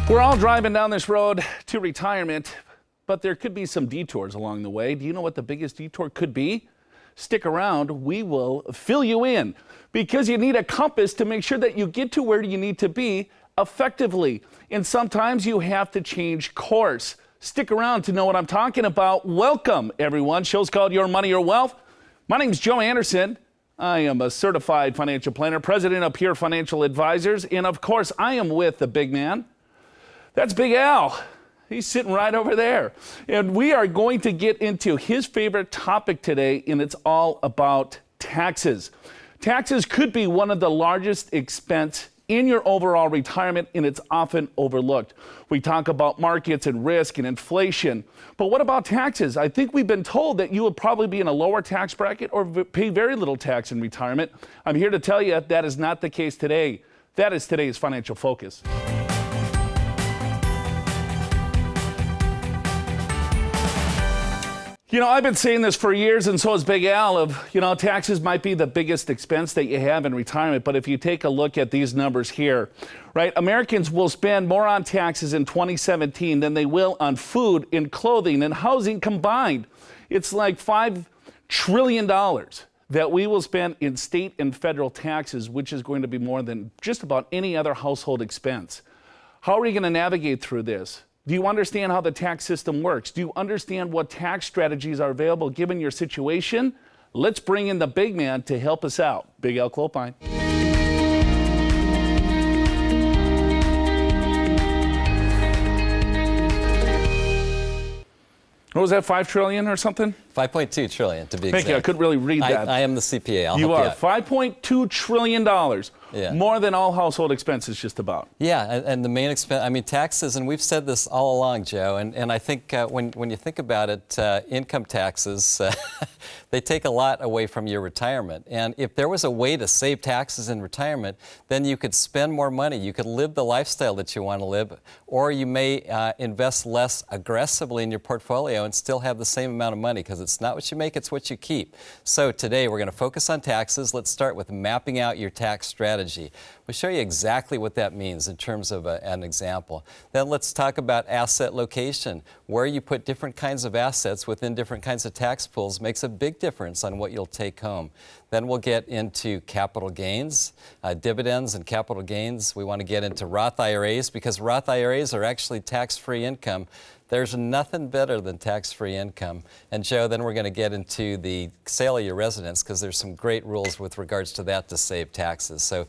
We're all driving down this road to retirement, but there could be some detours along the way. Do you know what the biggest detour could be? Stick around, we will fill you in, because you need a compass to make sure that you get to where you need to be effectively. And sometimes you have to change course. Stick around to know what I'm talking about. Welcome, everyone. Show's called Your Money, Your Wealth. My name is Joe Anderson. I am a certified financial planner, president of Pure Financial Advisors, and of course, I am with the big man. That's Big Al. He's sitting right over there. And we are going to get into his favorite topic today, and it's all about taxes. Taxes could be one of the largest expense in your overall retirement, and it's often overlooked. We talk about markets and risk and inflation, but what about taxes? I think we've been told that you will probably be in a lower tax bracket or pay very little tax in retirement. I'm here to tell you that is not the case today. That is today's Financial Focus. You know, I've been saying this for years, and so has Big Al, taxes might be the biggest expense that you have in retirement. But if you take a look at these numbers here, right, Americans will spend more on taxes in 2017 than they will on food and clothing and housing combined. It's like $5 trillion that we will spend in state and federal taxes, which is going to be more than just about any other household expense. How are you going to navigate through this? Do you understand how the tax system works? Do you understand what tax strategies are available given your situation? Let's bring in the big man to help us out. Big Al Clopine. What was that, 5 trillion or something? 5.2 trillion to be exact. Thank you. I couldn't really read that. I am the CPA. I'll you help are. you out. $5.2 trillion. Yeah. More than all household expenses just about. Yeah, and the main expense, taxes, and we've said this all along, Joe, and I think when you think about it, income taxes, they take a lot away from your retirement. And if there was a way to save taxes in retirement, then you could spend more money. You could live the lifestyle that you want to live, or you may invest less aggressively in your portfolio and still have the same amount of money, because it's not what you make, it's what you keep. So today we're going to focus on taxes. Let's start with mapping out your tax strategy. We'll show you exactly what that means in terms of an example. Then let's talk about asset location. Where you put different kinds of assets within different kinds of tax pools makes a big difference on what you'll take home. Then we'll get into capital gains, dividends and capital gains. We want to get into Roth IRAs, because Roth IRAs are actually tax-free income. There's nothing better than tax-free income. And Joe, then we're going to get into the sale of your residence, because there's some great rules with regards to that to save taxes. So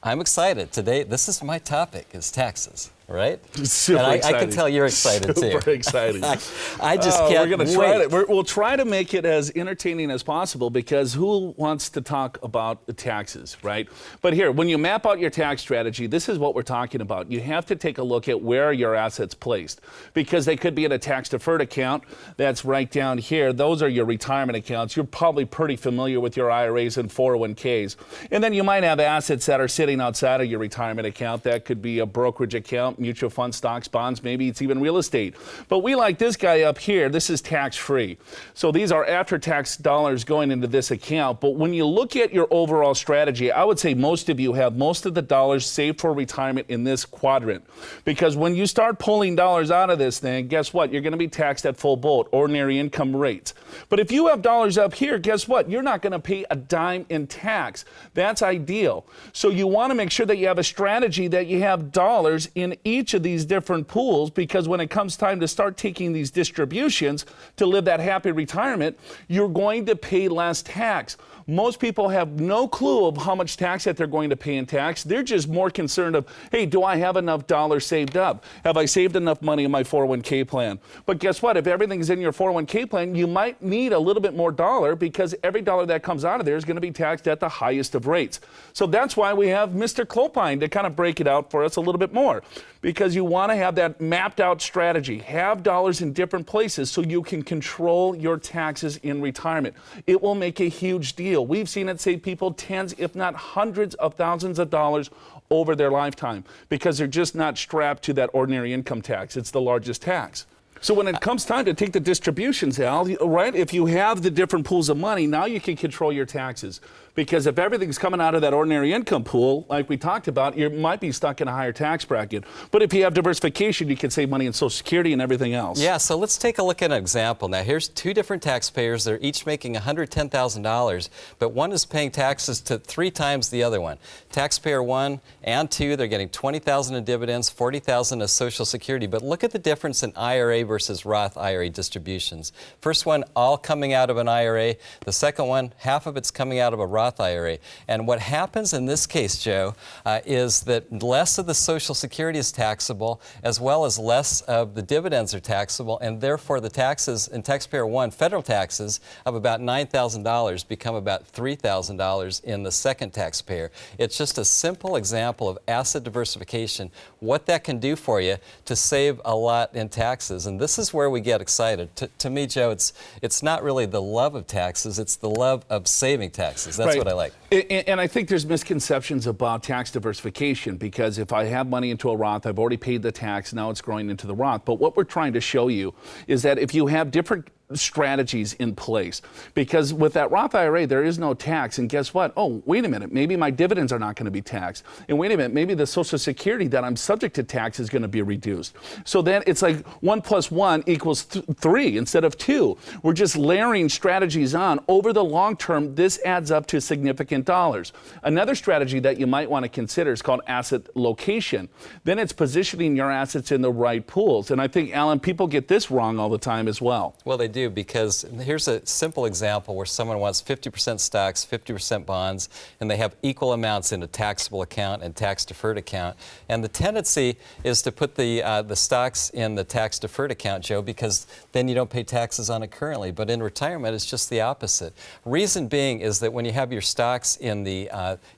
I'm excited. Today, this is my topic, is taxes. Right? Super and excited. I can tell you're excited too. Super excited. I just can't we're gonna wait. try it. We'll try to make it as entertaining as possible, because who wants to talk about the taxes, right? But here, when you map out your tax strategy, this is what we're talking about. You have to take a look at where are your assets placed, because they could be in a tax-deferred account. That's right down here. Those are your retirement accounts. You're probably pretty familiar with your IRAs and 401ks. And then you might have assets that are sitting outside of your retirement account. That could be a brokerage account, mutual fund, stocks, bonds, maybe it's even real estate. But we like this guy up here. This is tax-free. So these are after-tax dollars going into this account. But when you look at your overall strategy, I would say most of you have most of the dollars saved for retirement in this quadrant. Because when you start pulling dollars out of this thing, guess what? You're going to be taxed at full boat, ordinary income rates. But if you have dollars up here, guess what? You're not going to pay a dime in tax. That's ideal. So you want to make sure that you have a strategy that you have dollars in each of these different pools, because when it comes time to start taking these distributions to live that happy retirement, you're going to pay less tax. Most people have no clue of how much tax that they're going to pay in tax. They're just more concerned of, hey, do I have enough dollars saved up? Have I saved enough money in my 401k plan? But guess what? If everything's in your 401k plan, you might need a little bit more dollar, because every dollar that comes out of there is going to be taxed at the highest of rates. So that's why we have Mr. Clopine to kind of break it out for us a little bit more, because you want to have that mapped out strategy. Have dollars in different places so you can control your taxes in retirement. It will make a huge deal. We've seen it save people tens, if not hundreds of thousands of dollars over their lifetime, because they're just not strapped to that ordinary income tax. It's the largest tax. So when it comes time to take the distributions, Al, right, if you have the different pools of money, now you can control your taxes. Because if everything's coming out of that ordinary income pool, like we talked about, you might be stuck in a higher tax bracket. But if you have diversification, you can save money in Social Security and everything else. Yeah, so let's take a look at an example. Now, here's two different taxpayers. They're each making $110,000, but one is paying taxes to 3 times the other one. Taxpayer 1 and 2, they're getting $20,000 in dividends, $40,000 as Social Security. But look at the difference in IRA versus Roth IRA distributions. First one, all coming out of an IRA. The second one, half of it's coming out of a Roth IRA. And what happens in this case, Joe, is that less of the Social Security is taxable, as well as less of the dividends are taxable, and therefore the taxes in taxpayer 1, federal taxes of about $9,000 become about $3,000 in the second taxpayer. It's just a simple example of asset diversification, what that can do for you to save a lot in taxes. And this is where we get excited. To me, Joe, it's not really the love of taxes, it's the love of saving taxes. That's what I like. And I think there's misconceptions about tax diversification, because if I have money into a Roth, I've already paid the tax, now it's growing into the Roth. But what we're trying to show you is that if you have different strategies in place, because with that Roth IRA there is no tax, and guess what? Oh, wait a minute, maybe my dividends are not going to be taxed, and wait a minute, maybe the Social Security that I'm subject to tax is going to be reduced. So then it's like 1 + 1 = 3 instead of 2. We're just layering strategies on. Over the long term, this adds up to significant dollars. Another strategy that you might want to consider is called asset location. Then it's positioning your assets in the right pools. And I think, Alan, people get this wrong all the time as well. Well, they do, because here's a simple example where someone wants 50% stocks, 50% bonds, and they have equal amounts in a taxable account and tax-deferred account. And the tendency is to put the stocks in the tax-deferred account, Joe, because then you don't pay taxes on it currently. But in retirement, it's just the opposite. Reason being is that when you have your stocks in the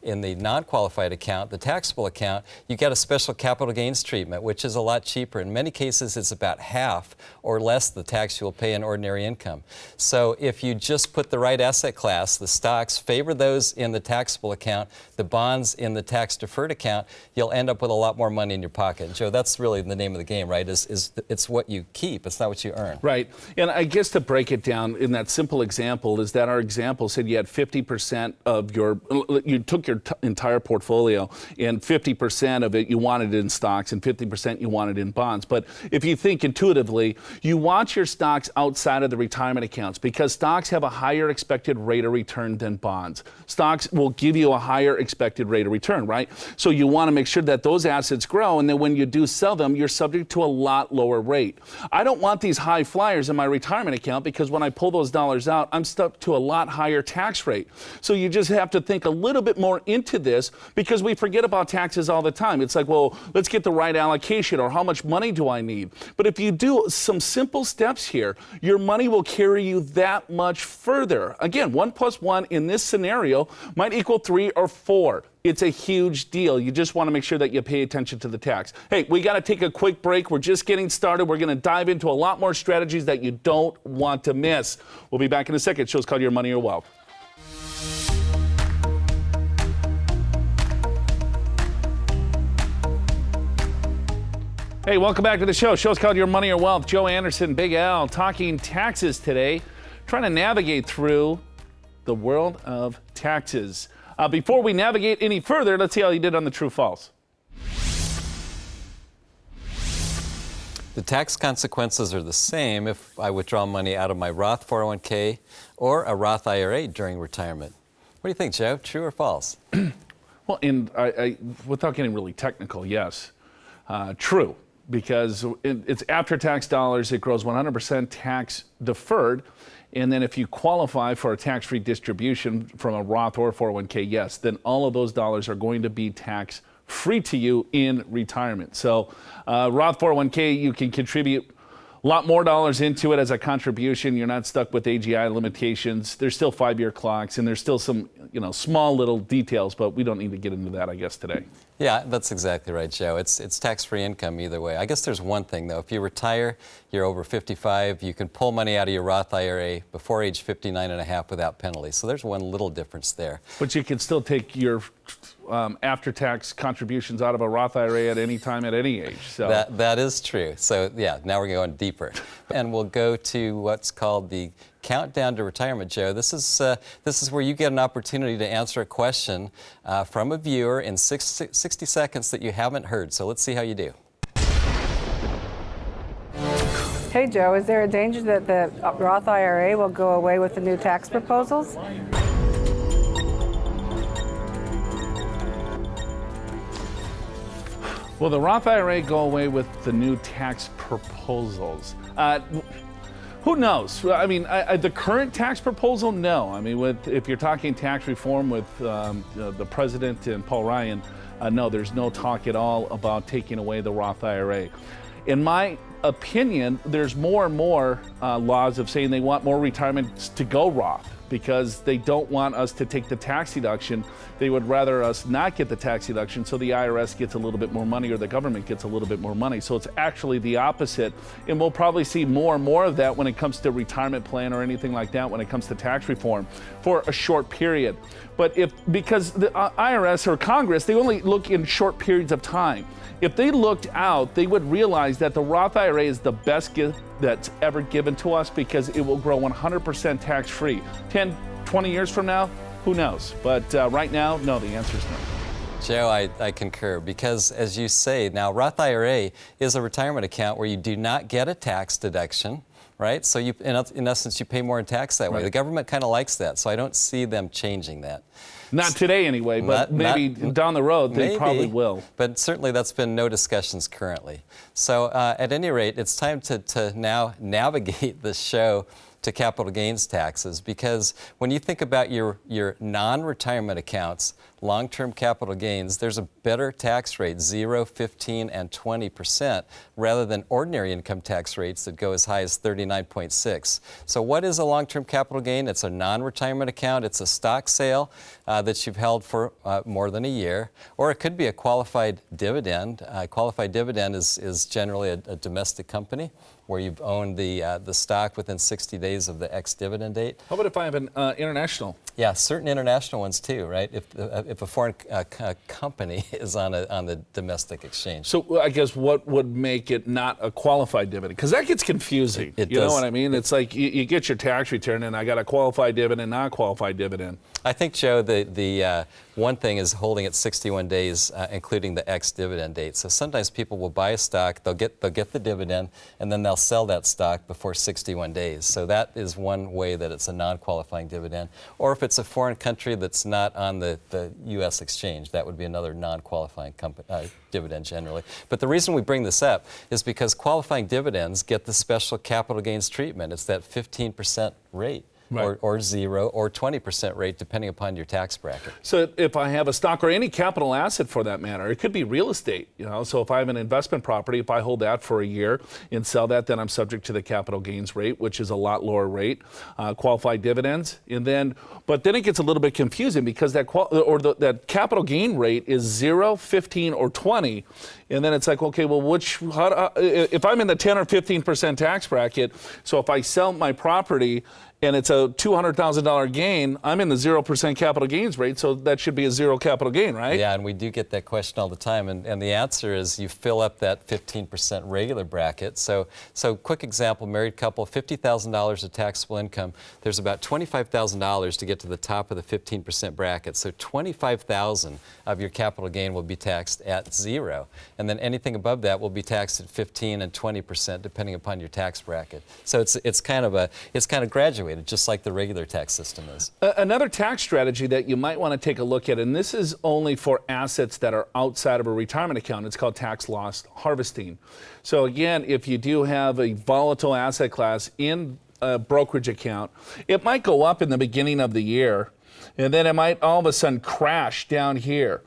non-qualified account, the taxable account, you get a special capital gains treatment, which is a lot cheaper. In many cases, it's about half or less the tax you will pay in ordinary income. So if you just put the right asset class, the stocks, favor those in the taxable account, the bonds in the tax-deferred account, you'll end up with a lot more money in your pocket. And Joe, that's really the name of the game, right? It's what you keep, it's not what you earn. Right. And I guess to break it down in that simple example is that our example said you had 50% of you took your entire portfolio, and 50% of it you wanted in stocks and 50% you wanted in bonds. But if you think intuitively, you want your stocks outside of the retirement accounts, because stocks have a higher expected rate of return than bonds. Stocks will give you a higher expected rate of return, right? So you want to make sure that those assets grow, and then when you do sell them, you're subject to a lot lower rate. I don't want these high flyers in my retirement account, because when I pull those dollars out, I'm stuck to a lot higher tax rate. So you just have to think a little bit more into this, because we forget about taxes all the time. It's like, well, let's get the right allocation, or how much money do I need? But if you do some simple steps here, your money will carry you that much further. Again, 1 + 1 in this scenario might equal 3 or 4. It's a huge deal. You just want to make sure that you pay attention to the tax. Hey, we got to take a quick break. We're just getting started. We're going to dive into a lot more strategies that you don't want to miss. We'll be back in a second. Show's called Your Money or Wealth. Hey, welcome back to the show. Show's called Your Money or Wealth. Joe Anderson, Big Al, talking taxes today, trying to navigate through the world of taxes. Before we navigate any further, let's see how you did on the true false. The tax consequences are the same if I withdraw money out of my Roth 401k or a Roth IRA during retirement. What do you think, Joe? True or false? Well, and without getting really technical, yes, true. Because it's after-tax dollars, it grows 100% tax deferred. And then if you qualify for a tax-free distribution from a Roth or 401k, yes, then all of those dollars are going to be tax-free to you in retirement. So Roth 401k, you can contribute a lot more dollars into it as a contribution. You're not stuck with AGI limitations. There's still 5-year clocks, and there's still some, small little details, but we don't need to get into that, I guess, today. Yeah, that's exactly right, Joe. It's tax-free income either way. I guess there's one thing, though. If you retire, you're over 55, you can pull money out of your Roth IRA before age 59 and a half without penalty. So there's one little difference there. But you can still take your after-tax contributions out of a Roth IRA at any time, at any age. So that is true. So yeah, now we're going deeper. And we'll go to what's called the countdown to retirement, Joe. This is where you get an opportunity to answer a question from a viewer in 60 seconds that you haven't heard. So let's see how you do. Hey, Joe, is there a danger that the Roth IRA will go away with the new tax proposals? Will the Roth IRA go away with the new tax proposals? Who knows? I mean, the current tax proposal, no. I mean, if you're talking tax reform with the president and Paul Ryan, no, there's no talk at all about taking away the Roth IRA. In my opinion, there's more and more laws of saying they want more retirements to go Roth because they don't want us to take the tax deduction. They would rather us not get the tax deduction so the IRS gets a little bit more money or the government gets a little bit more money. So it's actually the opposite. And we'll probably see more and more of that when it comes to retirement plan or anything like that when it comes to tax reform for a short period. But because the IRS or Congress, they only look in short periods of time. If they looked out, they would realize that the Roth IRA is the best gift that's ever given to us because it will grow 100% tax-free. 10, 20 years from now, who knows? But right now, no, the answer is no. Joe, I concur because, as you say, now Roth IRA is a retirement account where you do not get a tax deduction, right? So you, in essence, you pay more in tax that way. Right. The government kind of likes that, so I don't see them changing that. Not today anyway, but maybe down the road they probably will. But certainly that's been no discussions currently. So at any rate, it's time to now navigate the show to capital gains taxes, because when you think about your non-retirement accounts, long-term capital gains, there's a better tax rate, 0, 15, and 20%, rather than ordinary income tax rates that go as high as 39.6. So what is a long-term capital gain? It's a non-retirement account. It's a stock sale that you've held for more than a year, or it could be a qualified dividend. Qualified dividend is generally a domestic company where you've owned the stock within 60 days of the ex-dividend date. How about if I have an international? Yeah, certain international ones too, right? If a foreign company is on the domestic exchange. So I guess what would make it not a qualified dividend? Because that gets confusing. It you does. know what I mean? It's like you get your tax return and I got a qualified dividend, non-qualified dividend. I think, Joe, the one thing is holding it 61 days, including the ex-dividend date. So sometimes people will buy a stock, they'll get the dividend, and then they'll sell that stock before 61 days. So that is one way that it's a non-qualifying dividend. Or if it's a foreign country that's not on the U.S. exchange, that would be another non-qualifying dividend generally. But the reason we bring this up is because qualifying dividends get the special capital gains treatment. It's that 15% rate. Right. Or 0 or 20% rate, depending upon your tax bracket. So if I have a stock or any capital asset for that matter, it could be real estate, you know. So if I have an investment property, if I hold that for a year and sell that, then I'm subject to the capital gains rate, which is a lot lower rate, qualified dividends. But then it gets a little bit confusing because that capital gain rate is 0, 15, or 20. And then it's like, okay, well, if I'm in the 10 or 15% tax bracket, so if I sell my property and it's a $200,000 gain, I'm in the 0% capital gains rate, so that should be a 0 capital gain, right? Yeah, and we do get that question all the time, and the answer is you fill up that 15% regular bracket. So quick example, married couple, $50,000 of taxable income. There's about $25,000 to get to the top of the 15% bracket. So $25,000 of your capital gain will be taxed at 0, and then anything above that will be taxed at 15 and 20% depending upon your tax bracket. So it's kind of graduated, just like the regular tax system is. Another tax strategy that you might want to take a look at, and this is only for assets that are outside of a retirement account, it's called tax loss harvesting. So again, if you do have a volatile asset class in a brokerage account, it might go up in the beginning of the year, and then it might all of a sudden crash down here.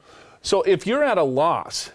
So if you're at a loss,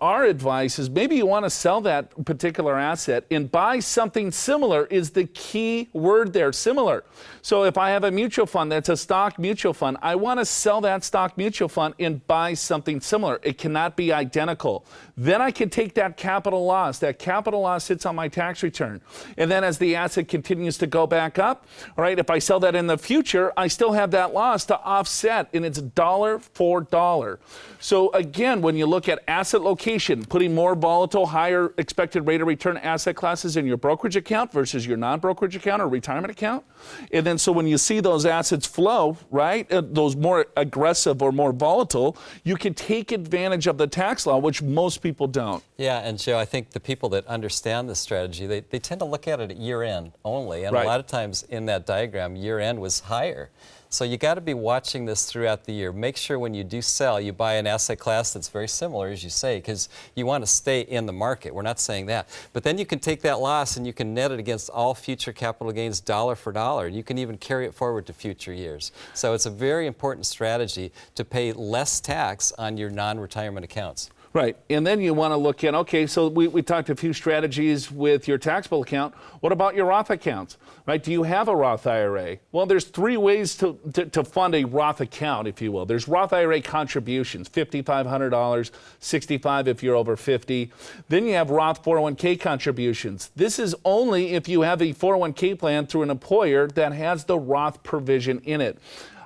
our advice is maybe you want to sell that particular asset and buy something similar is the key word there, similar. So if I have a mutual fund that's a stock mutual fund, I want to sell that stock mutual fund and buy something similar. It cannot be identical. Then I can take that capital loss. That capital loss sits on my tax return. And then as the asset continues to go back up, all right, if I sell that in the future, I still have that loss to offset, and it's dollar for dollar. So again, when you look at asset location, putting more volatile, higher expected rate of return asset classes in your brokerage account versus your non-brokerage account or retirement account. And then so when you see those assets flow, right, those more aggressive or more volatile, you can take advantage of the tax law, which most people don't. Yeah, and Joe, I think the people that understand this strategy, they tend to look at it at year end only. And right. A lot of times in that diagram, year end was higher. So you got to be watching this throughout the year. Make sure when you do sell, you buy an asset class that's very similar, as you say, because you want to stay in the market. We're not saying that. But then you can take that loss and you can net it against all future capital gains dollar for dollar. You can even carry it forward to future years. So it's a very important strategy to pay less tax on your non-retirement accounts. Right, and then you want to look at, okay, so we talked a few strategies with your taxable account. What about your Roth accounts, right? Do you have a Roth IRA? Well, there's three ways to fund a Roth account, if you will. There's Roth IRA contributions, $5,500, $65 if you're over 50. Then you have Roth 401k contributions. This is only if you have a 401k plan through an employer that has the Roth provision in it.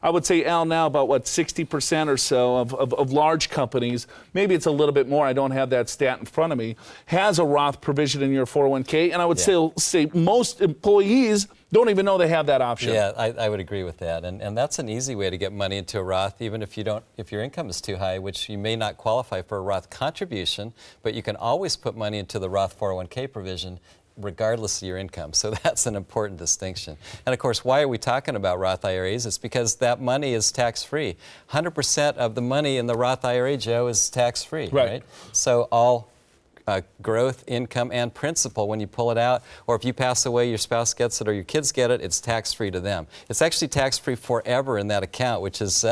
I would say, Al, now about 60% or so of large companies, maybe it's a little bit more, I don't have that stat in front of me, has a Roth provision in your 401k. And I would say most employees don't even know they have that option. Yeah, I would agree with that. And that's an easy way to get money into a Roth, even if your income is too high, which you may not qualify for a Roth contribution, but you can always put money into the Roth 401k provision regardless of your income. So that's an important distinction. And of course, why are we talking about Roth IRAs? It's because that money is tax-free. 100% of the money in the Roth IRA, Joe, is tax-free, right? So all growth, income, and principal, when you pull it out, or if you pass away, your spouse gets it, or your kids get it, it's tax-free to them. It's actually tax-free forever in that account, which is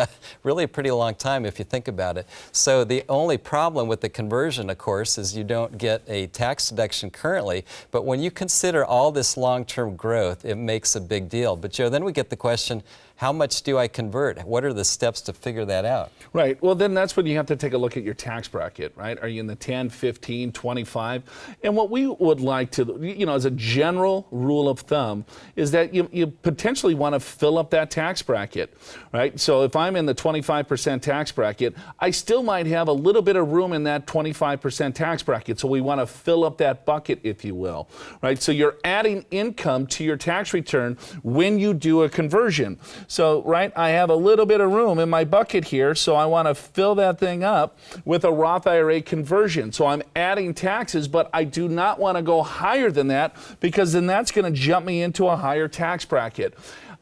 really a pretty long time if you think about it. So the only problem with the conversion, of course, is you don't get a tax deduction currently, but when you consider all this long-term growth, it makes a big deal. But Joe, then we get the question, how much do I convert? What are the steps to figure that out? Right. Well, then that's when you have to take a look at your tax bracket, right? Are you in the 10, 15, 25? And what we would like to, as a general rule of thumb, is that you potentially want to fill up that tax bracket, right? So if I'm in the 25% tax bracket, I still might have a little bit of room in that 25% tax bracket. So we want to fill up that bucket, if you will, right? So you're adding income to your tax return when you do a conversion. So, right, I have a little bit of room in my bucket here, so I want to fill that thing up with a Roth IRA conversion. So I'm adding taxes, but I do not want to go higher than that because then that's going to jump me into a higher tax bracket.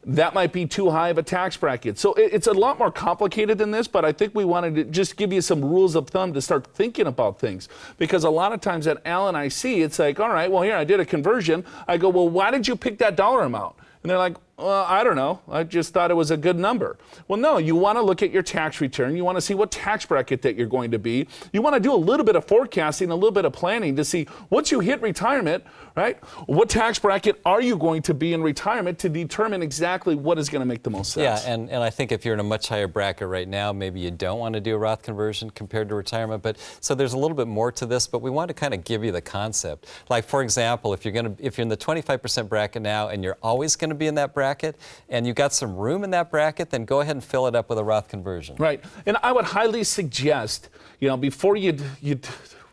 That might be too high of a tax bracket. So it's a lot more complicated than this, but I think we wanted to just give you some rules of thumb to start thinking about things. Because a lot of times that Al and I see, it's like, all right, well, here, I did a conversion. I go, well, why did you pick that dollar amount? And they're like, well, I don't know. I just thought it was a good number. Well, no, you want to look at your tax return. You want to see what tax bracket that you're going to be. You want to do a little bit of forecasting, a little bit of planning to see once you hit retirement, right, what tax bracket are you going to be in retirement to determine exactly what is going to make the most sense. Yeah, and I think if you're in a much higher bracket right now, maybe you don't want to do a Roth conversion compared to retirement. But so there's a little bit more to this, but we want to kind of give you the concept. Like, for example, if you're in the 25% bracket now and you're always going to be in that bracket, and you got some room in that bracket, then go ahead and fill it up with a Roth conversion. Right. And I would highly suggest, before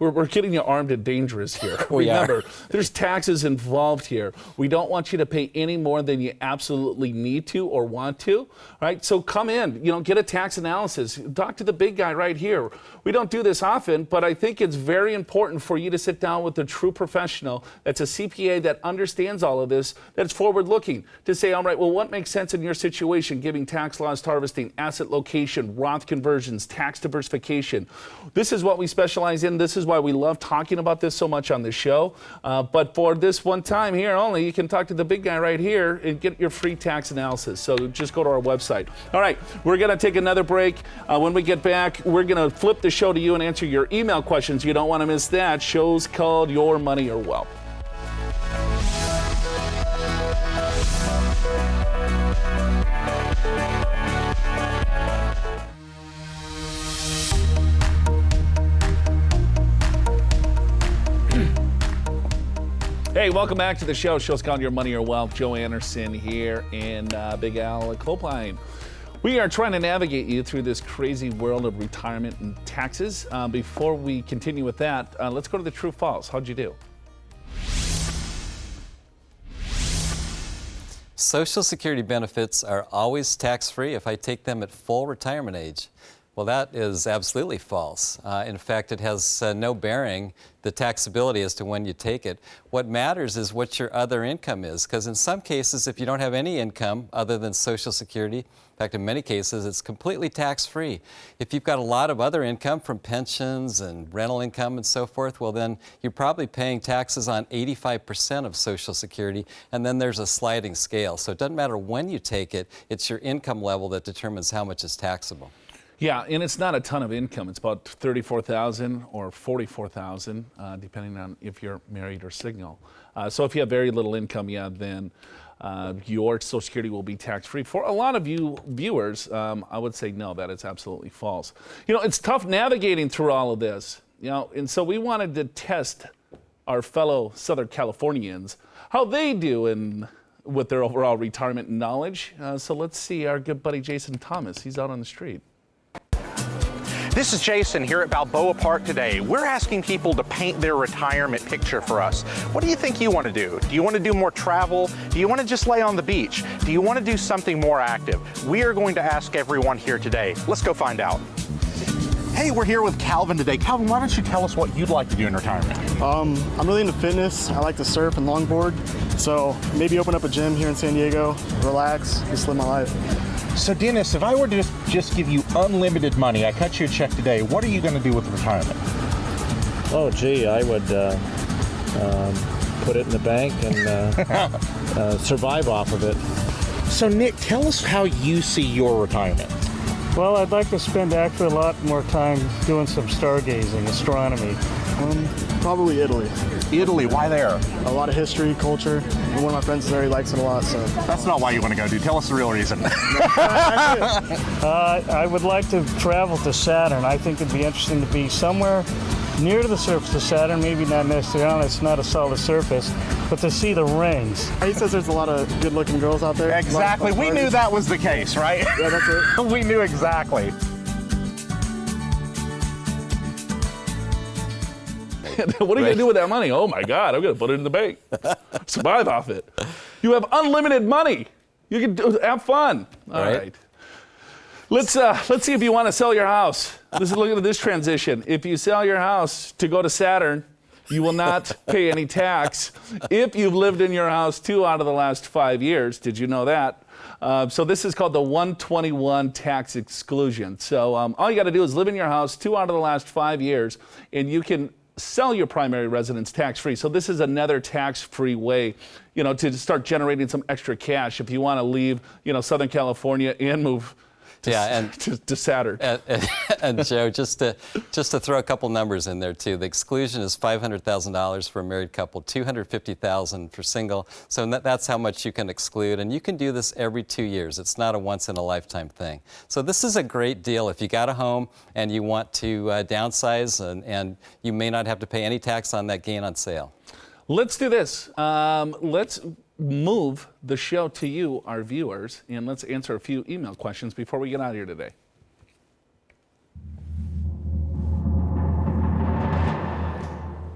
we're getting you armed and dangerous here. Remember, there's taxes involved here. We don't want you to pay any more than you absolutely need to or want to, right? So come in, get a tax analysis. Talk to the big guy right here. We don't do this often, but I think it's very important for you to sit down with a true professional that's a CPA that understands all of this, that's forward-looking, to say, all right, well, what makes sense in your situation, giving tax loss harvesting, asset location, Roth conversions, tax diversification. This is what we specialize in. This is is why we love talking about this so much on the show. But for this one time here only, you can talk to the big guy right here and get your free tax analysis. So just go to our website. All right, we're going to take another break. When we get back, we're going to flip the show to you and answer your email questions. You don't want to miss that. Show's called Your Money or Wealth. Hey, welcome back to the show. Show's called Your Money or Wealth. Joe Anderson here and Big Al Clopine. We are trying to navigate you through this crazy world of retirement and taxes. Before we continue with that, let's go to the true false. How'd you do? Social Security benefits are always tax-free if I take them at full retirement age. Well, that is absolutely false. In fact, it has no bearing, the taxability as to when you take it. What matters is what your other income is, because in some cases, if you don't have any income other than Social Security, in fact, in many cases, it's completely tax-free. If you've got a lot of other income from pensions and rental income and so forth, well, then you're probably paying taxes on 85% of Social Security, and then there's a sliding scale. So it doesn't matter when you take it, it's your income level that determines how much is taxable. Yeah, and it's not a ton of income. It's about $34,000 or $44,000, depending on if you're married or single. So if you have very little income, yeah, then your Social Security will be tax-free. For a lot of you viewers, I would say no, that is absolutely false. You know, it's tough navigating through all of this, you know, and so we wanted to test our fellow Southern Californians, how they do with their overall retirement knowledge. So let's see our good buddy Jason Thomas. He's out on the street. This is Jason here at Balboa Park today. We're asking people to paint their retirement picture for us. What do you think you want to do? Do you want to do more travel? Do you want to just lay on the beach? Do you want to do something more active? We are going to ask everyone here today. Let's go find out. Hey, we're here with Calvin today. Calvin, why don't you tell us what you'd like to do in retirement? I'm really into fitness. I like to surf and longboard. So maybe open up a gym here in San Diego, relax, just live my life. So Dennis, if I were to just give you unlimited money, I cut you a check today, what are you going to do with retirement? Oh, gee, I would put it in the bank and survive off of it. So Nick, tell us how you see your retirement. Well, I'd like to spend actually a lot more time doing some stargazing, astronomy. Probably Italy. Italy, why there? A lot of history, culture. And one of my friends is there, he likes it a lot, so. That's not why you want to go, dude. Tell us the real reason. I would like to travel to Saturn. I think it'd be interesting to be somewhere near to the surface of Saturn, maybe not necessarily, it's not a solid surface, but to see the rings. He says there's a lot of good-looking girls out there. Exactly. We knew that was the case, right? Yeah, that's it. We knew exactly. What are you going to do with that money? Oh my God, I'm going to put it in the bank. Survive off it. You have unlimited money. You can have fun. All right. Let's see if you want to sell your house. Look at this transition. If you sell your house to go to Saturn, you will not pay any tax if you've lived in your house 2 out of the last 5 years. Did you know that? So this is called the 121 tax exclusion. So all you got to do is live in your house 2 out of the last 5 years, and you can sell your primary residence tax-free. So this is another tax-free way, you know, to start generating some extra cash if you want to leave, you know, Southern California and move to Saturn. And Joe, just to throw a couple numbers in there too. The exclusion is $500,000 for a married couple, $250,000 for single. So that's how much you can exclude, and you can do this every 2 years. It's not a once-in-a-lifetime thing. So this is a great deal if you got a home and you want to downsize, and you may not have to pay any tax on that gain on sale. Let's do this. Let's move the show to you, our viewers, and let's answer a few email questions before we get out of here today.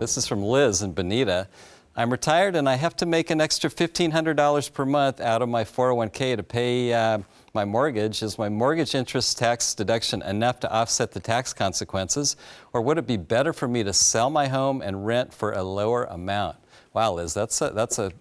This is from Liz in Bonita. I'm retired and I have to make an extra $1,500 per month out of my 401k to pay my mortgage. Is my mortgage interest tax deduction enough to offset the tax consequences? Or would it be better for me to sell my home and rent for a lower amount? Wow, Liz, that's a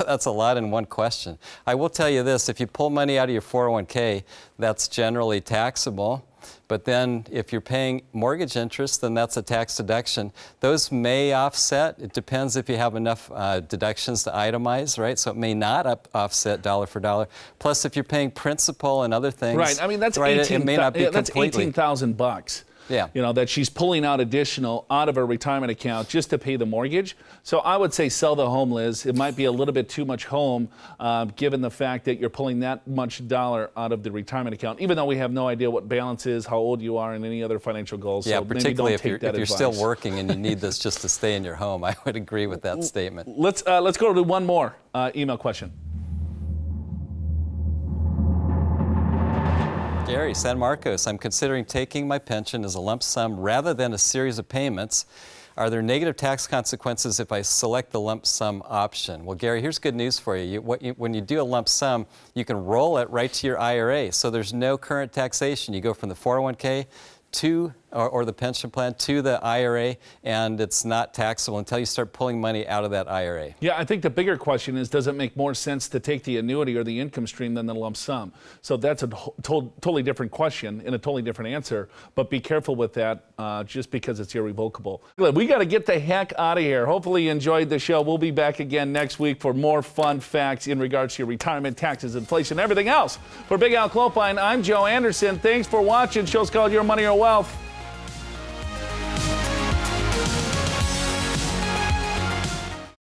that's a lot in one question. I will tell you this: if you pull money out of your 401k, that's generally taxable. But then if you're paying mortgage interest, then that's a tax deduction. Those may offset. It depends if you have enough deductions to itemize, right? So it may not offset dollar for dollar. Plus, if you're paying principal and other things, Right. I mean, that's right, 18. it may not be that's completely. $18,000. Yeah. You know, that she's pulling out additional out of her retirement account just to pay the mortgage. So I would say sell the home, Liz. It might be a little bit too much home, given the fact that you're pulling that much dollar out of the retirement account, even though we have no idea what balance is, how old you are, and any other financial goals. Yeah, so particularly maybe don't if you're still advice. working and you need this just to stay in your home. I would agree with that statement. Let's go to one more email question. Gary, San Marcos, I'm considering taking my pension as a lump sum rather than a series of payments. Are there negative tax consequences if I select the lump sum option? Well, Gary, here's good news for you. When you do a lump sum, you can roll it right to your IRA. So there's no current taxation. You go from the 401k to or the pension plan to the IRA, and it's not taxable until you start pulling money out of that IRA. Yeah, I think the bigger question is, does it make more sense to take the annuity or the income stream than the lump sum? So that's a totally different question and a totally different answer, but be careful with that just because it's irrevocable. We got to get the heck out of here. Hopefully you enjoyed the show. We'll be back again next week for more fun facts in regards to your retirement, taxes, inflation, everything else. For Big Al Clopine, I'm Joe Anderson. Thanks for watching. Show's called Your Money or Wealth.